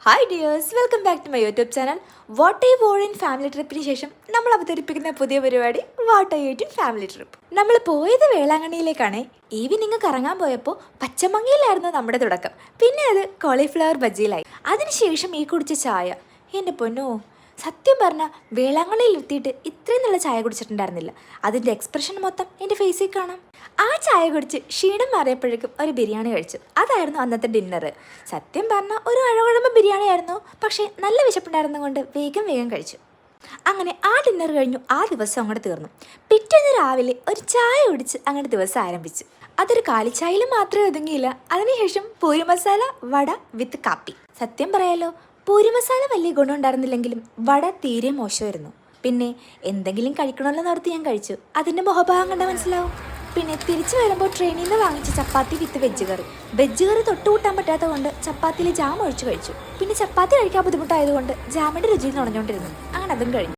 Hi dears, welcome back to my YouTube channel. What I wore in family ട്രിപ്പിന് ശേഷം നമ്മൾ അവതരിപ്പിക്കുന്ന പുതിയ പരിപാടി what I ate in family trip. നമ്മൾ പോയത് വേളാങ്കണ്ണിയിലേക്കാണ്. ഈവനിങ് കറങ്ങാൻ പോയപ്പോൾ പച്ചമങ്ങയിലായിരുന്നു നമ്മുടെ തുടക്കം. പിന്നെ അത് കോളിഫ്ലവർ ബജ്ജിയിലായി. അതിനുശേഷം ഈ കുടിച്ച ചായ, എൻ്റെ പൊന്നോ, സത്യം പറഞ്ഞാൽ വേളാങ്കണ്ണിയിൽ എത്തിയിട്ട് ഇത്രയും നല്ല ചായ കുടിച്ചിട്ടുണ്ടായിരുന്നില്ല. അതിൻ്റെ എക്സ്പ്രഷൻ മൊത്തം എൻ്റെ ഫേസിൽ കാണാം. ആ ചായ കുടിച്ച് ക്ഷീണം മാറിയപ്പോഴേക്കും ഒരു ബിരിയാണി കഴിച്ചു. അതായിരുന്നു അന്നത്തെ ഡിന്നർ. സത്യം പറഞ്ഞാൽ ഒരു അഴകുഴമ്പ് ബിരിയാണി ആയിരുന്നു, പക്ഷേ നല്ല വിശപ്പുണ്ടായിരുന്നത് കൊണ്ട് വേഗം കഴിച്ചു. അങ്ങനെ ആ ഡിന്നർ കഴിഞ്ഞു. ആ ദിവസം അങ്ങോട്ട് തീർന്നു. പിറ്റേന്ന് രാവിലെ ഒരു ചായ കുടിച്ച് അങ്ങനെ ദിവസം ആരംഭിച്ചു. അതൊരു കാലിച്ചായയിൽ മാത്രമേ ഒതുങ്ങിയില്ല. അതിനുശേഷം പൂരി മസാല വട വിത്ത് കാപ്പി. സത്യം പറയാലോ, പൂരി മസാല വലിയ ഗുണം ഉണ്ടായിരുന്നില്ലെങ്കിലും വട തീരെ മോശമായിരുന്നു. പിന്നെ എന്തെങ്കിലും കഴിക്കണമല്ലോ നടത്തി ഞാൻ കഴിച്ചു. അതിൻ്റെ മുഖഭാഗം കണ്ടാൽ മനസ്സിലാവും. പിന്നെ തിരിച്ചു വരുമ്പോൾ ട്രെയിനിൽ നിന്ന് വാങ്ങിച്ച ചപ്പാത്തി വിത്ത് വെജ് കറി തൊട്ടുകൂട്ടാൻ പറ്റാത്തത് കൊണ്ട് ചപ്പാത്തിയിൽ ജാം ഒഴിച്ച് കഴിച്ചു. പിന്നെ ചപ്പാത്തി കഴിക്കാൻ ബുദ്ധിമുട്ടായതുകൊണ്ട് ജാമിൻ്റെ രുചിയിൽ നുണഞ്ഞുകൊണ്ടിരുന്നു. അങ്ങനെ അതും കഴിഞ്ഞു.